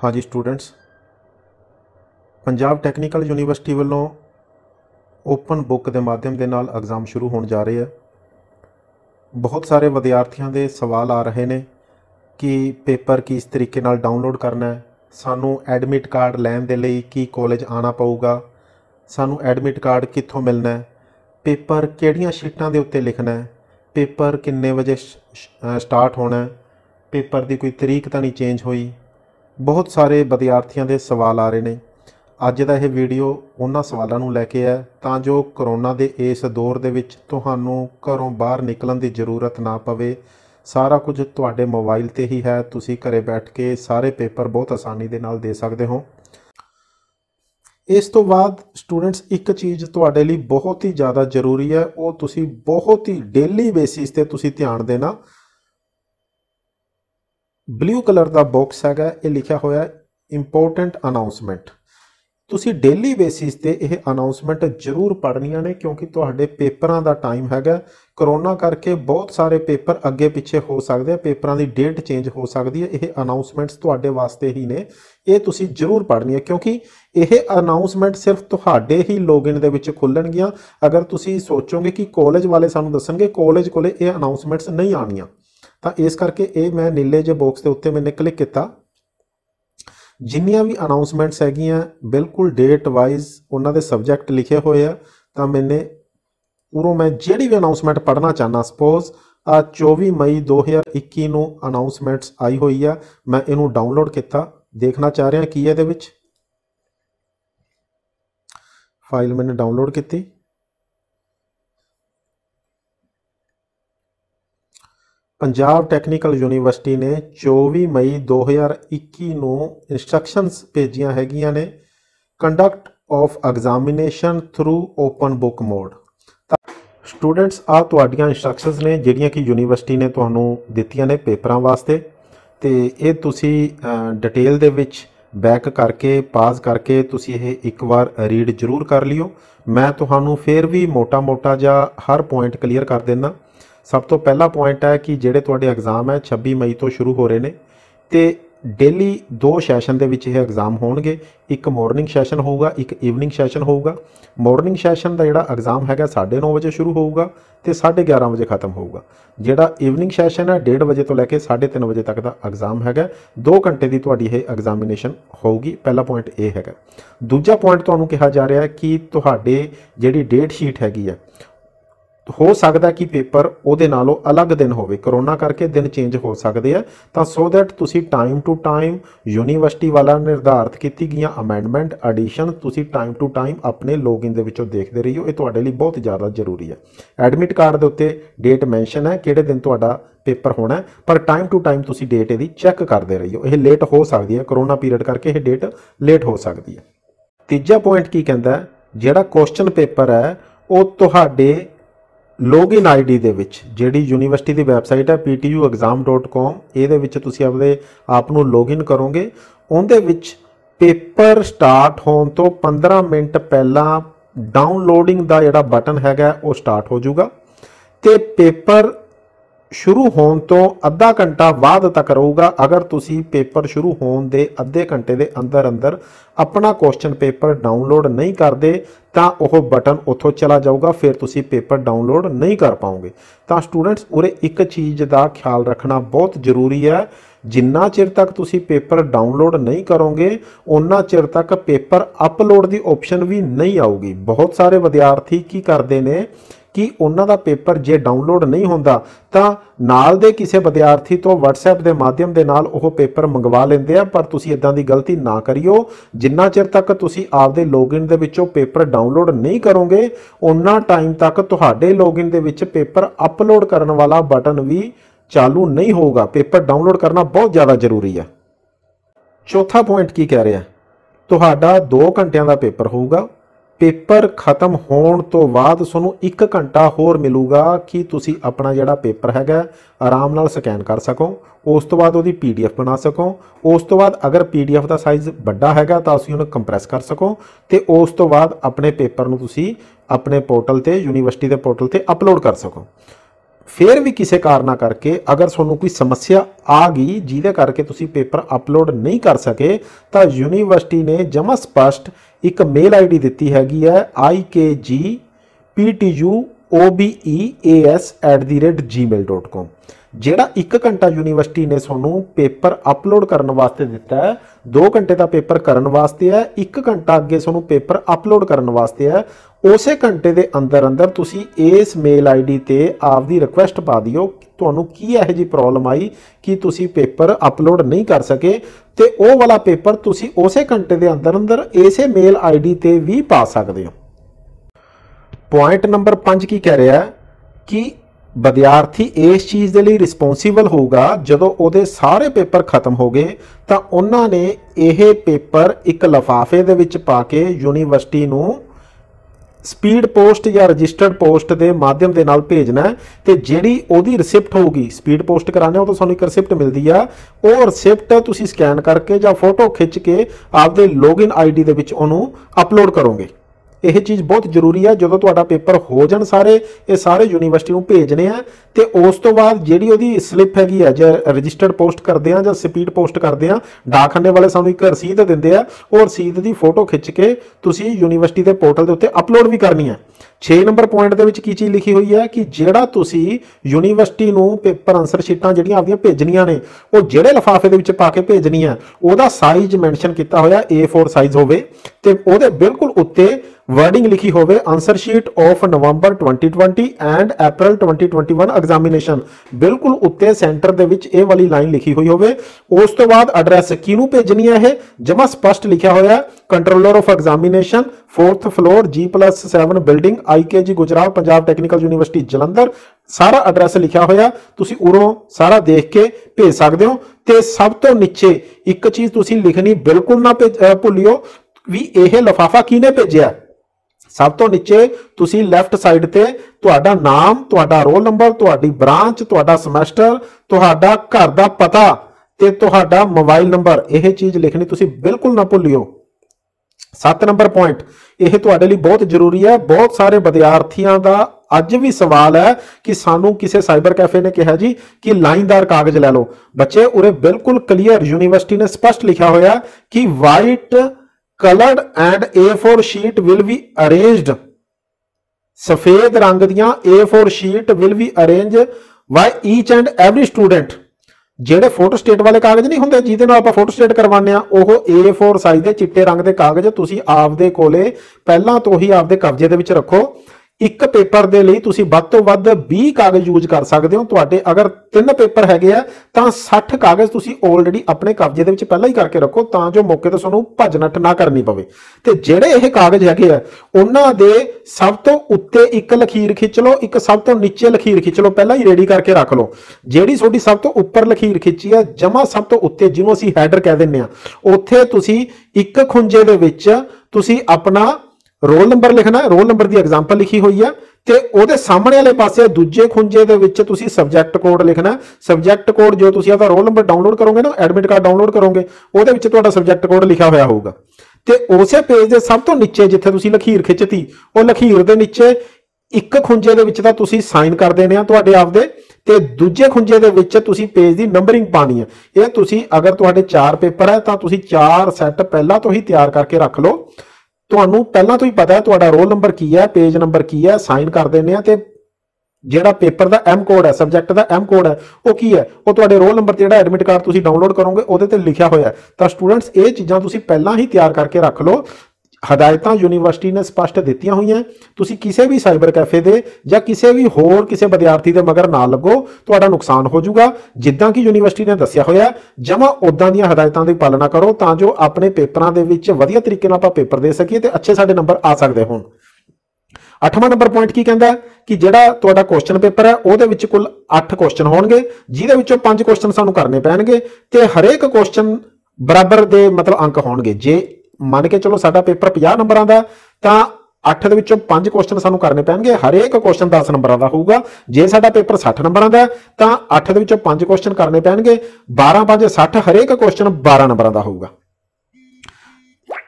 हाँ जी students, Punjab technical university वालों open book के माध्यम के नाल एग्ज़ाम शुरू होने जा रहे हैं। बहुत सारे विद्यार्थियों के सवाल आ रहे हैं कि पेपर किस तरीके नाल डाउनलोड करना है, सानू एडमिट कार्ड लैन दे लई की कॉलेज आना पऊगा, सानू एडमिट कार्ड कित्थों मिलना है, पेपर किहड़ियां शीटां दे उत्ते लिखना है, पेपर किन्ने बजे स्टार्ट होना है, पेपर की कोई तरीक तो नहीं चेंज हुई। बहुत सारे विद्यार्थियों के सवाल आ रहे हैं। ਅੱਜ ਦਾ ਇਹ ਵੀਡੀਓ ਉਹਨਾਂ ਸਵਾਲਾਂ ਨੂੰ ਲੈ ਕੇ ਹੈ ਤਾਂ ਜੋ ਕਰੋਨਾ ਦੇ ਇਸ ਦੌਰ ਦੇ ਵਿੱਚ ਤੁਹਾਨੂੰ ਘਰੋਂ ਬਾਹਰ ਨਿਕਲਣ ਦੀ ਜ਼ਰੂਰਤ ਨਾ ਪਵੇ। ਸਾਰਾ ਕੁਝ ਤੁਹਾਡੇ ਮੋਬਾਈਲ ਤੇ ਹੀ ਹੈ, ਤੁਸੀਂ ਘਰੇ ਬੈਠ ਕੇ ਸਾਰੇ ਪੇਪਰ ਬਹੁਤ ਆਸਾਨੀ ਦੇ ਨਾਲ ਦੇ ਸਕਦੇ ਹੋ। ਇਸ ਤੋਂ ਬਾਅਦ ਸਟੂਡੈਂਟਸ ਇੱਕ ਚੀਜ਼ ਤੁਹਾਡੇ ਲਈ ਬਹੁਤ ਹੀ ਜ਼ਿਆਦਾ ਜ਼ਰੂਰੀ ਹੈ, ਉਹ ਤੁਸੀਂ ਬਹੁਤ ਹੀ ਡੇਲੀ ਬੇਸਿਸ ਤੇ ਤੁਸੀਂ ਧਿਆਨ ਦੇਣਾ। ਬਲੂ ਕਲਰ ਦਾ ਬਾਕਸ ਹੈਗਾ, ਇਹ ਲਿਖਿਆ ਹੋਇਆ ਇੰਪੋਰਟੈਂਟ ਅਨਾਉਂਸਮੈਂਟ। ਤੁਸੀਂ ਡੇਲੀ ਬੇਸਿਸ ਤੇ ਇਹ ਅਨਾਉਂਸਮੈਂਟ ਜ਼ਰੂਰ ਪੜ੍ਹਨੀਆਂ ਨੇ ਕਿਉਂਕਿ ਤੁਹਾਡੇ ਪੇਪਰਾਂ ਦਾ ਟਾਈਮ ਹੈਗਾ। ਕਰੋਨਾ ਕਰਕੇ ਬਹੁਤ ਸਾਰੇ ਪੇਪਰ ਅੱਗੇ ਪਿੱਛੇ ਹੋ ਸਕਦੇ ਆ, ਪੇਪਰਾਂ ਦੀ ਡੇਟ ਚੇਂਜ ਹੋ ਸਕਦੀ ਹੈ। ਇਹ ਅਨਾਉਂਸਮੈਂਟਸ ਤੁਹਾਡੇ ਵਾਸਤੇ ਹੀ ਨੇ, ਇਹ ਤੁਸੀਂ ਜ਼ਰੂਰ ਪੜ੍ਹਨੀ ਹੈ ਕਿਉਂਕਿ ਇਹ ਅਨਾਉਂਸਮੈਂਟ ਸਿਰਫ ਤੁਹਾਡੇ ਹੀ ਲੌਗਇਨ ਦੇ ਵਿੱਚ ਖੁੱਲਣਗੀਆਂ। ਅਗਰ ਤੁਸੀਂ ਸੋਚੋਗੇ ਕਿ ਕਾਲਜ ਵਾਲੇ ਸਾਨੂੰ ਦੱਸਣਗੇ, ਕਾਲਜ ਕੋਲੇ ਇਹ ਅਨਾਉਂਸਮੈਂਟਸ ਨਹੀਂ ਆਉਣੀਆਂ। ਤਾਂ ਇਸ ਕਰਕੇ ਇਹ ਮੈਂ ਨੀਲੇ ਜਿਹੇ ਬਾਕਸ ਦੇ ਉੱਤੇ ਮੈंने ਕਲਿੱਕ ਕੀਤਾ। जिन्नियां भी अनाउंसमेंट्स हैगियां बिल्कुल डेट वाइज उन्होंने सबजैक्ट लिखे हुए हैं। तो मैंने उरों मैं जिहड़ी भी अनाउंसमेंट पढ़ना चाहना, सपोज 24 मई 2021 ਨੂੰ अनाउंसमेंट्स आई हुई है, मैं इनू डाउनलोड किया, देखना चाह रहा की ये फाइल मैंने डाउनलोड की। पंजाब टैक्नीकल यूनिवर्सिटी ने 24 मई 2021 ਨੂੰ इंस्ट्रक्शनस भेजियां हैगियां ने, conduct of examination through open book mode. Students आ तुहाडियां इंस्ट्रक्शनस ने जिहड़ियां कि यूनिवर्सिटी ने तुहानू दित्तियां ने पेपरां वास्ते, ते ये तुसी डिटेल दे विच बैक करके पाज करके तुसी ये एक बार रीड जरूर कर लियो। मैं तुहानू फिर भी मोटा मोटा जा हर पॉइंट क्लीयर कर देना। सब तो पहला पॉइंट है कि जेडे तुहाडे एग्जाम है 26 मई तो शुरू हो रहे हैं, तो डेली 2 सैशन के विच एग्जाम होणगे। एक मॉर्निंग सैशन होगा, एक ईवनिंग सैशन होगा। मॉर्निंग सैशन का जिहड़ा एग्जाम है 9:30 बजे शुरू होगा तो 11:30 बजे खत्म होगा। जिहड़ा ईवनिंग सैशन है 1:30 बजे तो लैके 3:30 बजे तक का एग्जाम है। 2 घंटे की तुहाडी ये एग्जामिनेशन होगी। पहला पॉइंट ये है। दूजा पॉइंट तुहानू कहा जा रहा है कि तुहाडे जिहड़ी डेट शीट हैगी है, हो सकता कि पेपर उहदे नालों अलग दिन होवे, करोना करके दिन चेंज हो सकते हैं। तो सो दैट तुसी टाइम टू टाइम यूनिवर्सिटी वाला निर्धारित की गई अमेंडमेंट एडिशन तुसी टाइम टू टाइम अपने लॉगिन दे विचों देखते रहियो। ये तुहाडे लई बहुत ज़्यादा जरूरी है। एडमिट कार्ड के उत्ते डेट मैंशन है किहड़े दिन तुहाडा पेपर होना है, पर टाइम टू टाइम तुसी डेट इहदी चैक करते रहियो। ये लेट हो सकती है, करोना पीरियड करके ये डेट लेट हो सकती है। तीजा पॉइंट की कहता है, जिहड़ा क्वेश्चन पेपर है वो तुहाडे लॉगिन आईडी दे विच जिहड़ी यूनिवर्सिटी की वैबसाइट है ptuexam.com, ये विच तुसी अपने आप नूं लॉगिन करोगे। उहदे विच पेपर स्टार्ट होने तो 15 मिनट पहला डाउनलोडिंग का जिहड़ा बटन हैगा वो स्टार्ट हो जाऊगा, तो पेपर शुरू होने तो अद्धा घंटा बाद तक रहूगा। अगर तुसी पेपर शुरू होने दे अद्धे घंटे के अंदर अंदर अपना क्वेश्चन पेपर डाउनलोड नहीं करते तो वह बटन उतों चला जाऊगा, फिर तुसी पेपर डाउनलोड नहीं कर पाओगे। तो स्टूडेंट्स उरे एक चीज़ का ख्याल रखना बहुत जरूरी है, जिन्ना चिर तक तुसी पेपर डाउनलोड नहीं करोगे उन्ना चिर तक पेपर अपलोड की ऑप्शन भी नहीं आऊगी। बहुत सारे विद्यार्थी की करते हैं कि उन्हों का पेपर जे डाउनलोड नहीं होता तो नाल दे किसी विद्यार्थी तो WhatsApp के माध्यम के नाल वो पेपर मंगवा लेंदे आ, पर तुसी इदां दी गलती ना करियो। जिन्ना चिर तक तुसी आपदे लॉगिन दे विचों पेपर डाउनलोड नहीं करोगे उन्ना टाइम तक तुहाडे लॉगिन दे विच पेपर अपलोड करने वाला बटन भी चालू नहीं होगा। पेपर डाउनलोड करना बहुत ज़्यादा जरूरी है। चौथा पॉइंट की कह रहा है, तुहाडा 2 घंटिया का पेपर होगा। पेपर खत्म होने तो बाद तुहानू 1 घंटा होर मिलूगा कि तुसी अपना जिहड़ा पेपर हैगा आराम नाल स्कैन कर सको, उस तो बाद उहदी PDF बना सको। उस तो बाद अगर PDF का साइज़ वड्डा हैगा तो तुसी उहनू कंप्रैस कर सको, तो उस तो बाद अपने पेपर नू तुसी अपने पोर्टल ते यूनिवर्सिटी के पोर्टल ते अपलोड कर सको। फिर भी किसी कारणा करके अगर तुहानूं कोई समस्या आ गई जिहदे करके तुसीं पेपर अपलोड नहीं कर सके तो यूनीवर्सिटी ने जमा स्पष्ट एक मेल आई डी दी हैगी है ikgptuobeas@gmail.com ਜਿਹੜਾ 1 ਘੰਟਾ यूनीवर्सिटी ने ਤੁਹਾਨੂੰ पेपर अपलोड करने वास्ते दिता है। 2 घंटे का पेपर करने वास्ते है, 1 घंटा अगे ਤੁਹਾਨੂੰ पेपर अपलोड करने वास्ते है। उस घंटे के अंदर अंदर तुसी इस मेल आई डी ते आपकी रिक्वेस्ट पा दिओ ਤੁਹਾਨੂੰ ਕੀ ਇਹੋ ਜਿਹੀ प्रॉब्लम आई कि तुसी पेपर अपलोड नहीं कर सके तो वह वाला पेपर तुसी उस घंटे के अंदर अंदर इस मेल आई डी ते भी पा सकते हो। पॉइंट नंबर 5 की कह रहा है कि विद्यार्थी इस चीज़ के लिए रिस्पोंसिबल होगा जदों उहदे सारे पेपर खत्म हो गए तो उन्होंने यह पेपर एक लिफाफे दे विच पा के यूनीवर्सिटी नूं स्पीड पोस्ट या रजिस्टर्ड पोस्ट के माध्यम के नाल भेजना है। तो जिहड़ी उहदी रिसिप्ट होगी स्पीड पोस्ट कराने उदों सानूं एक रिसिप्ट मिलती है, वो रिसिप्ट तुसीं स्कैन करके या फोटो खिंच के आपदे लॉगिन आई डी दे विच उहनूं अपलोड करोगे। यह चीज़ बहुत जरूरी है। जो तुहाडा पेपर हो जाण सारे ये सारे यूनीवर्सिटी नूं भेजने हैं तो उस तो बाद जिहड़ी उहदी स्लिप हैगी है जो रजिस्टर्ड पोस्ट करते हैं या स्पीड पोस्ट करते हैं डाकखाने वाले सानूं एक रसीद दिंदे आ, वो रसीद की फोटो खिंच के तुसीं यूनीवर्सिटी के पोर्टल के उत्ते अपलोड भी करनी है। 6 नंबर पॉइंट दे विच की चीज़ लिखी हुई है कि जिहड़ा तुसीं यूनीवर्सिटी नूं पेपर आंसर शीटां जिहड़ियां आपदियां भेजणियां ने वो जिहड़े लिफाफे दे विच पा के भेजनी है उहदा साइज मैंशन किया होया A4 साइज होवे ते उहदे बिल्कुल उत्ते वर्डिंग लिखी होवे answer sheet of November 2020 and April 2021 examination बिल्कुल उत्ते सेंटर दे विच ये वाली लाइन लिखी हुई होवे। उस तो बाद एड्रैस किनू भेजनी है जमा स्पष्ट लिखा होया controller of examination 4th floor G+7 building IKG Gujarat Punjab technical university Jalandhar सारा एड्रैस लिखा होया तुसी उरों सारा देख के भेज सकते हो। तो सब तो नीचे एक चीज़ तुसी लिखनी बिल्कुल ना भुलियो भी यह लिफाफा किने भेजिया। सब तो नीचे तुसी लैफ्ट साइड ते तुहाडा नाम तुहाडा रोल नंबर तुहाडी ब्रांच तुहाडा समैस्टर तुहाडा घर दा पता ते तुहाडा मोबाइल नंबर यह चीज़ लिखनी तुसी बिल्कुल ना भुलियो। 7 नंबर पॉइंट यह तुहाडे लिए बहुत जरूरी है। बहुत सारे विद्यार्थियों का अज भी सवाल है कि सानू किसी साइबर कैफे ने कहा जी कि लाइनदार कागज लै लो। बच्चे उरे बिल्कुल क्लीयर यूनीवर्सिटी ने स्पष्ट लिखा होया कि white coloured and A4 sheet will be arranged सफेद रंग दियां A4 sheet will be arrange by each and every student. ਜਿਹੜੇ फोटो स्टेट वाले कागज नहीं होंगे जिहदे नाल आपां फोटो स्टेट करवाने आ ਉਹ A4 साइज ਦੇ चिट्टे रंग ਦੇ कागज तुसीं आपदे कोले ਪਹਿਲਾਂ ਤੋਂ ही आपदे कब्जे ਦੇ ਵਿੱਚ ਰੱਖੋ। एक पेपर ਦੇ ਲਈ ਤੁਸੀਂ ਵੱਧ ਤੋਂ ਵੱਧ 20 ਕਾਗਜ਼ ਯੂਜ਼ ਕਰ ਸਕਦੇ ਹੋ। ਤੁਹਾਡੇ ਅਗਰ 3 पेपर ਹੈਗੇ ਆ ਤਾਂ 60 ਕਾਗਜ਼ ਤੁਸੀਂ ਆਲਰੇਡੀ ਆਪਣੇ ਕਬਜ਼ੇ ਦੇ ਵਿੱਚ ਪਹਿਲਾਂ ਹੀ ਕਰਕੇ ਰੱਖੋ ਤਾਂ ਜੋ ਮੌਕੇ ਤੇ ਤੁਹਾਨੂੰ ਭੱਜ ਨੱਠ ਨਾ ਕਰਨੀ ਪਵੇ। ਤੇ ਜਿਹੜੇ ਇਹ ਕਾਗਜ਼ ਹੈਗੇ ਆ ਉਹਨਾਂ ਦੇ ਸਭ ਤੋਂ ਉੱਤੇ ਇੱਕ ਲਖੀਰ ਖਿੱਚ ਲਓ, ਇੱਕ ਸਭ ਤੋਂ ਨੀਚੇ ਲਖੀਰ ਖਿੱਚ ਲਓ, ਪਹਿਲਾਂ ਹੀ ਰੈਡੀ ਕਰਕੇ ਰੱਖ ਲਓ। ਜਿਹੜੀ ਤੁਹਾਡੀ ਸਭ ਤੋਂ ਉੱਪਰ ਲਖੀਰ ਖਿੱਚੀ ਹੈ ਜਮਾ ਸਭ ਤੋਂ ਉੱਤੇ ਜਿਹਨੂੰ ਅਸੀਂ ਹੈਡਰ ਕਹਿ ਦਿੰਦੇ ਆ ਉੱਥੇ ਤੁਸੀਂ ਇੱਕ ਖੁੰਝੇ ਦੇ ਵਿੱਚ ਤੁਸੀਂ ਆਪਣਾ रोल नंबर लिखना है। रोल नंबर की एग्जाम्पल लिखी हुई है तो ਉਹਦੇ ਸਾਹਮਣੇ ਵਾਲੇ ਪਾਸੇ ਦੂਜੇ ਖੁੰਝੇ ਦੇ ਵਿੱਚ ਤੁਸੀਂ ਸਬਜੈਕਟ ਕੋਡ ਲਿਖਣਾ। ਸਬਜੈਕਟ ਕੋਡ ਜੋ ਤੁਸੀਂ ਆਪਦਾ ਰੋਲ ਨੰਬਰ ਡਾਊਨਲੋਡ ਕਰੋਗੇ ਨਾ ਐਡਮਿਟ ਕਾਰਡ ਡਾਊਨਲੋਡ ਕਰੋਗੇ ਉਹਦੇ ਵਿੱਚ ਤੁਹਾਡਾ ਸਬਜੈਕਟ ਕੋਡ ਲਿਖਿਆ ਹੋਇਆ ਹੋਊਗਾ। ਤੇ ਉਸੇ ਪੇਜ ਦੇ ਸਭ ਤੋਂ ਨੀਚੇ ਜਿੱਥੇ ਤੁਸੀਂ ਲਖੀਰ ਖਿੱਚਤੀ ਉਹ ਲਖੀਰ ਦੇ ਨੀਚੇ ਇੱਕ ਖੁੰਝੇ ਦੇ ਵਿੱਚ ਤਾਂ ਤੁਸੀਂ ਸਾਈਨ ਕਰ ਦੇਣੇ ਆ ਤੁਹਾਡੇ ਆਪਦੇ ਤੇ ਦੂਜੇ ਖੁੰਝੇ ਦੇ ਵਿੱਚ ਤੁਸੀਂ ਪੇਜ ਦੀ ਨੰਬਰਿੰਗ ਪਾਣੀ ਹੈ। ਇਹ ਤੁਸੀਂ ਅਗਰ ਤੁਹਾਡੇ 4 ਪੇਪਰ ਹੈ ਤਾਂ ਤੁਸੀਂ 4 ਸੈੱਟ ਪਹਿਲਾਂ ਤੋਂ ਹੀ ਤਿਆਰ ਕਰਕੇ ਰੱਖ ਲਓ। ਤੁਹਾਨੂੰ ਪਹਿਲਾਂ ਤੋਂ ਹੀ ਪਤਾ ਹੈ ਤੁਹਾਡਾ ਰੋਲ ਨੰਬਰ ਕੀ ਹੈ, ਪੇਜ ਨੰਬਰ ਕੀ ਹੈ, ਸਾਈਨ ਕਰ ਦਿੰਦੇ ਆ ਤੇ ਜਿਹੜਾ ਪੇਪਰ ਦਾ M ਕੋਡ ਹੈ ਸਬਜੈਕਟ ਦਾ M ਕੋਡ ਹੈ ਉਹ ਕੀ ਹੈ ਉਹ ਤੁਹਾਡੇ ਰੋਲ ਨੰਬਰ ਤੇ ਜਿਹੜਾ ਐਡਮਿਟ ਕਾਰਡ ਤੁਸੀਂ ਡਾਊਨਲੋਡ ਕਰੋਗੇ ਉਹਦੇ ਤੇ ਲਿਖਿਆ ਹੋਇਆ ਹੈ। ਤਾਂ ਸਟੂਡੈਂਟਸ ਇਹ ਚੀਜ਼ਾਂ ਤੁਸੀਂ ਪਹਿਲਾਂ ਹੀ ਤਿਆਰ ਕਰਕੇ ਰੱਖ ਲਓ। ਹਦਾਇਤਾਂ ਯੂਨੀਵਰਸਿਟੀ ਨੇ ਸਪਸ਼ਟ ਦਿੱਤੀਆਂ ਹੋਈਆਂ। ਤੁਸੀਂ ਕਿਸੇ ਵੀ ਸਾਈਬਰ ਕੈਫੇ ਦੇ ਜਾਂ ਕਿਸੇ ਵੀ ਹੋਰ ਕਿਸੇ ਵਿਦਿਆਰਥੀ ਦੇ ਮਗਰ ਨਾ ਲੱਗੋ, ਤੁਹਾਡਾ ਨੁਕਸਾਨ ਹੋ ਜਾਊਗਾ। ਜਿੱਦਾਂ ਕਿ ਯੂਨੀਵਰਸਿਟੀ ਨੇ ਦੱਸਿਆ ਹੋਇਆ ਜਮਾਂ ਉਦਾਂ ਦੀਆਂ ਹਦਾਇਤਾਂ ਦੀ ਪਾਲਣਾ ਕਰੋ ਤਾਂ ਜੋ ਆਪਣੇ ਪੇਪਰਾਂ ਦੇ ਵਿੱਚ ਵਧੀਆ ਤਰੀਕੇ ਨਾਲ ਆਪਾਂ ਪੇਪਰ ਦੇ ਸਕੀਏ ਤੇ ਅੱਛੇ ਸਾਡੇ ਨੰਬਰ ਆ ਸਕਦੇ ਹੋਣ। 8ਵਾਂ ਨੰਬਰ ਪੁਆਇੰਟ ਕੀ ਕਹਿੰਦਾ ਕਿ ਜਿਹੜਾ ਤੁਹਾਡਾ ਕੁਐਸਚਨ ਪੇਪਰ ਹੈ ਉਹਦੇ ਵਿੱਚ ਕੁੱਲ 8 ਕੁਐਸਚਨ ਹੋਣਗੇ ਜਿਹਦੇ ਵਿੱਚੋਂ 5 ਕੁਐਸਚਨ ਸਾਨੂੰ ਕਰਨੇ ਪੈਣਗੇ ਤੇ ਹਰੇਕ ਕੁਐਸਚਨ ਬਰਾਬਰ ਦੇ ਮਤਲਬ ਅੰਕ ਹੋਣਗੇ। ਜੇ ਮੰਨ ਕੇ ਚਲੋ ਸਾਡਾ ਪੇਪਰ 50 ਨੰਬਰਾਂ ਦਾ ਤਾਂ 8 ਦੇ ਵਿੱਚੋਂ 5 ਕੁਐਸਚਨ ਸਾਨੂੰ ਕਰਨੇ ਪੈਣਗੇ। ਹਰੇਕ ਕੁਐਸਚਨ 10 ਨੰਬਰਾਂ ਦਾ ਹੋਊਗਾ। ਜੇ ਸਾਡਾ ਪੇਪਰ 60 ਨੰਬਰਾਂ ਦਾ ਤਾਂ 8 ਦੇ ਵਿੱਚੋਂ 5 ਕੁਐਸਚਨ ਕਰਨੇ ਪੈਣਗੇ। 12 5 60 ਹਰੇਕ ਕੁਐਸਚਨ 12 ਨੰਬਰਾਂ ਦਾ ਹੋਊਗਾ।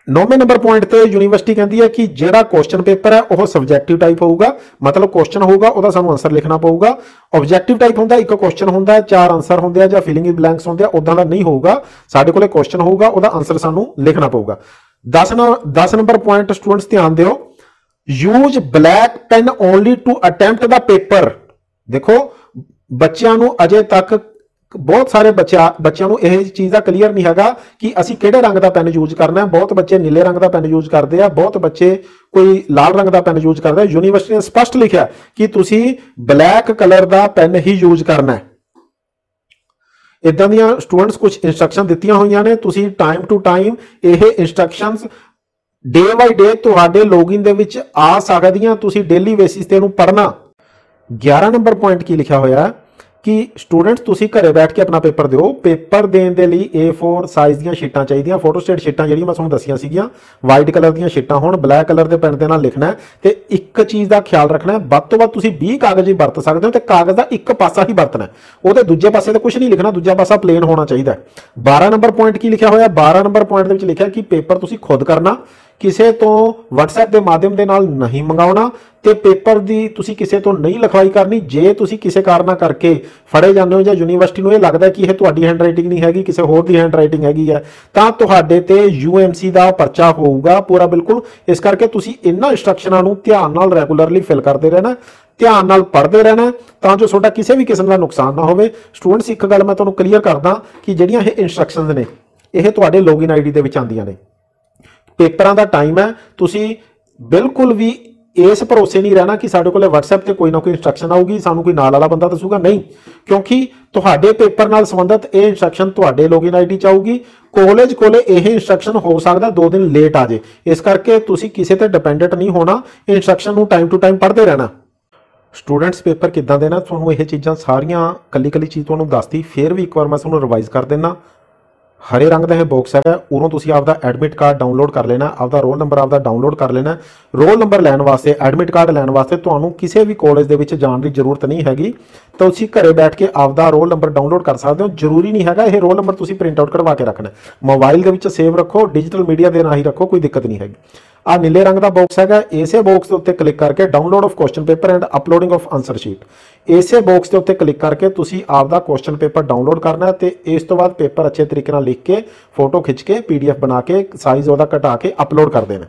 9वें नंबर पॉइंट ते यूनिवर्सिटी कहती है कि ਜਿਹੜਾ क्वेश्चन पेपर है वह सबजैक्टिव टाइप होगा, मतलब क्वेश्चन होगा ਉਹਦਾ ਸਾਨੂੰ आंसर लिखना पऊगा। ऑब्जेक्टिव टाइप ਹੁੰਦਾ ਇੱਕ क्वेश्चन ਹੁੰਦਾ 4 आंसर ਹੁੰਦੇ ਆ ਜਾਂ ਫਿਲਿੰਗ ਇਨ ਬਲੈਂਕਸ ਹੁੰਦੇ ਆ, ਉਦਾਂ ਦਾ ਨਹੀਂ ਹੋਊਗਾ। ਸਾਡੇ ਕੋਲੇ क्वेश्चन ਹੋਊਗਾ, ਉਹਦਾ आंसर ਸਾਨੂੰ ਲਿਖਣਾ ਪਊਗਾ। 10 ਨੰਬਰ पॉइंट स्टूडेंट्स ध्यान ਦਿਓ, use black pen only to attempt the paper. देखो ਬੱਚਿਆਂ ਨੂੰ ਅਜੇ ਤੱਕ बहुत सारे बच्चों को यह चीज़ का क्लीयर नहीं है कि असी किहड़े रंग का पेन यूज करना है। बहुत बच्चे नीले रंग का पेन यूज करते हैं, बहुत बच्चे कोई लाल रंग का पेन यूज करते हैं। यूनिवर्सिटी ने स्पष्ट लिखा कि तुसी ब्लैक कलर का पेन ही यूज करना है। इदां दी स्टूडेंट्स कुछ इंस्ट्रक्शन दित्तियां होईयां ने, तुसी टाइम टू टाइम यह इंस्ट्रक्शंस डे बाय डे तुहाडे लॉगिन दे विच आ सकदियां, तुसी डेली बेसिस ते इहनूं पढ़ना। 11 नंबर पॉइंट की लिखा होया है कि स्टूडेंट्स तुसी घरे बैठ के अपना पेपर दिओ। पेपर देने के लिए A4 साइज दी शीटां चाहिए, फोटोस्टेट शीटां जिहड़ियां मैं तुहानूं दस्सियां सीगियां, वाइट कलर दी शीटां होण, ब्लैक कलर के पेन दे नाल लिखना है। ते एक चीज़ का ख्याल रखना है, वध तों वध तुसी 20 कागज ही वरत सकदे हो ते कागज का एक पासा ही वरतना है, उहदे दूजे पासे ते कुछ नहीं लिखना, दूजा पासा प्लेन होना चाहिए। 12 नंबर पॉइंट की लिखा होया, 12 नंबर पॉइंट दे विच लिखा कि पेपर तुसी खुद करना, किसी तो WhatsApp के माध्यम के नाल नहीं मंगाउणा ते पेपर दी तुसी किसी तो नहीं लिखवाई करनी। जे तुसी किसी कारण करके फड़े जाते हो या यूनिवर्सिटी नूं इह लगदा है कि यह तुहाडी हैंड राइटिंग नहीं हैगी, किसी होर दी हैंड राइटिंग हैगी है, तां तुहाडे ते UMC दा परचा होऊगा पूरा बिल्कुल। इस करके तुसी इन्हां इंस्ट्रक्शनां नूं ध्यान नाल रैगूलरली फिल करते रहना, ध्यान नाल पढ़ते रहना, तां जो तुहाडा किसी भी किस्म का नुकसान ना होवे। स्टूडेंट्स एक गल मैं तुहानूं क्लीयर करदा कि जिहड़ियां ये इंस्ट्रक्शनस ने यह तुहाडे लॉगिन ID दे विच आंदियां ने। पेपरां दा टाइम है, तुसी बिल्कुल भी इस भरोसे नहीं रहना कि साडे कोले WhatsApp ते कोई ना कोई इंस्ट्रक्शन आऊगी, सानू कोई नाल वाला बंदा दसूगा, नहीं, क्योंकि तुहाडे पेपर नाल संबंधित ये इंस्ट्रक्शन तुहाडे लॉगिन ID च आऊगी। कॉलेज कोले यह इंस्ट्रक्शन हो सकता 2 दिन लेट आ जाए, इस करके तुसी किसी ते डिपेंडेंट नहीं होना, इंस्ट्रक्शन नूं टाइम टू टाइम पढ़ते रहना। स्टूडेंट्स पेपर किद्दां देना, तुहानूं यह चीज़ां सारियां कल्ली कल्ली चीज़ तुहानूं दसती, फिर भी एक बार मैं तुहानूं रिवाइज कर देना। हरे रंग का यह बॉक्स है, उरों तुसी आपदा एडमिट कार्ड डाउनलोड कर लेना, आपदा रोल नंबर आपदा डाउनलोड कर लेना। रोल नंबर लैन वास्ते, एडमिट कार्ड लैन वास्ते तुहानूं किसी भी कॉलेज दे विच जाण दी जरूरत नहीं हैगी, तो तुसी घरे बैठ के आपदा रोल नंबर डाउनलोड कर सकते हो। जरूरी नहीं हैगा यह रोल नंबर तुसी प्रिंट आउट करवा के रखना, मोबाइल दे विच सेव रखो, डिजिटल मीडिया दे राही रखो, कोई दिक्कत नहीं हैगी। आ नीले रंग का बॉक्स है, इसे बॉक्स के उत्ते क्लिक करके download of question paper and uploading of answer sheet, इसे बॉक्स के उत्ते क्लिक करके तुसी आपदा क्वेश्चन पेपर डाउनलोड करना है। तो इस तो बाद पेपर अच्छे तरीके नाल लिख के फोटो खिंच के PDF बना के साइज वह घटा के अपलोड कर देना।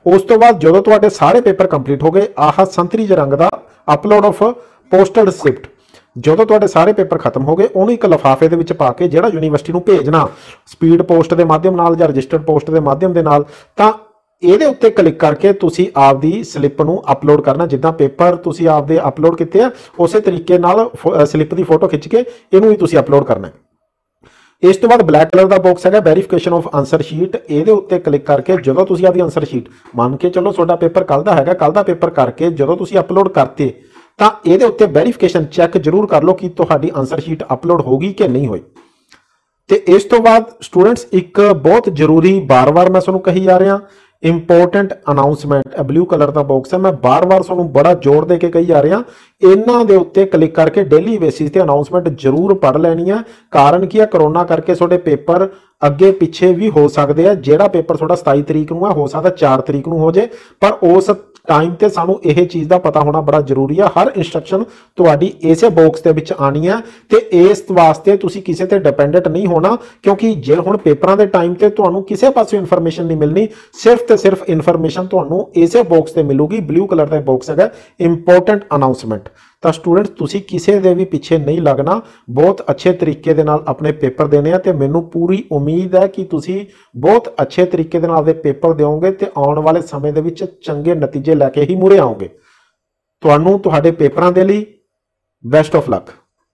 उस तो बाद जो तुहाडे सारे पेपर कंप्लीट हो गए, आह संतरी ज रंग का अपलोड ऑफ पोस्टल रिसिप्ट, जो तुहाडे सारे पेपर खत्म हो गए उन्होंने एक लिफाफे दे विच पा के जिहड़ा यूनिवर्सिटी नूं भेजना स्पीड पोस्ट के माध्यम नाल जां रजिस्टर्ड पोस्ट के माध्यम दे नाल, तां ਇਹਦੇ ਉੱਤੇ क्लिक करके तुसी आपदी स्लिप नूं अपलोड करना। जिद्दां पेपर तुसी आपदे अपलोड कीते आ उस तरीके नाल स्लिप की फोटो खिंच के इनू ही तुसी अपलोड करना है। इस तो बाद ब्लैक कलर का बॉक्स है वेरीफिकेशन ऑफ आंसर शीट, ये उत्ते क्लिक करके जो तुसी आपदी आंसर शीट मान के चलो तुहाडा पेपर कल दा हैगा, कल दा पेपर करके जो तुसी अपलोड करते तां इहदे उत्ते वेरीफिकेशन चैक जरूर कर लो कि तुहाडी आंसर शीट अपलोड होगी कि नहीं होई। ते इस तो बाद स्टूडेंट्स एक बहुत जरूरी बार बार मैं तुहानूं कही जा रहा इंपोर्टेंट अनाउंसमेंट, ब्लू कलर का बॉक्स है, मैं बार बार तुहानूं बड़ा जोर दे के कही जा रहा, इन्हां दे उत्ते क्लिक करके डेली बेसिस ते अनाउंसमेंट जरूर पढ़ लैनी है। कारण की है, करोना करके तुहाडे पेपर अगे पिछे भी हो सकते हैं। जिहड़ा पेपर तुहाडा 27 तरीक नूं है हो सकता 4 तरीक नूं हो जाए, पर उस टाइम ते सानू यह चीज़ का पता होना बड़ा जरूरी है। हर इंस्ट्रक्शन तुहाडी इसे बॉक्स दे विच आनी है, ते इस वास्ते तुसी किसी ते डिपेंडेंट नहीं होना, क्योंकि जे हुण पेपरां दे टाइम ते तुहानू किसी पासों इन्फॉर्मेशन नहीं मिलनी, सिर्फ ते सिर्फ इन्फॉर्मेशन तुहानू इसे बॉक्स ते मिलूगी। ब्लू कलर का बॉक्स है इंपोर्टेंट अनाउंसमेंट। तो स्टूडेंट्स तुसी किसी दे भी पिछे नहीं लगना, बहुत अच्छे तरीके दे नाल अपने पेपर देने ते मैनू पूरी उम्मीद है कि तुसी बहुत अच्छे तरीके दे नाल आपदे पेपर देओगे ते आउण वाले समय दे विच चंगे नतीजे लैके ही मुरे आओगे। तुहानू तुहाडे पेपरां दे लई बेस्ट ऑफ लक।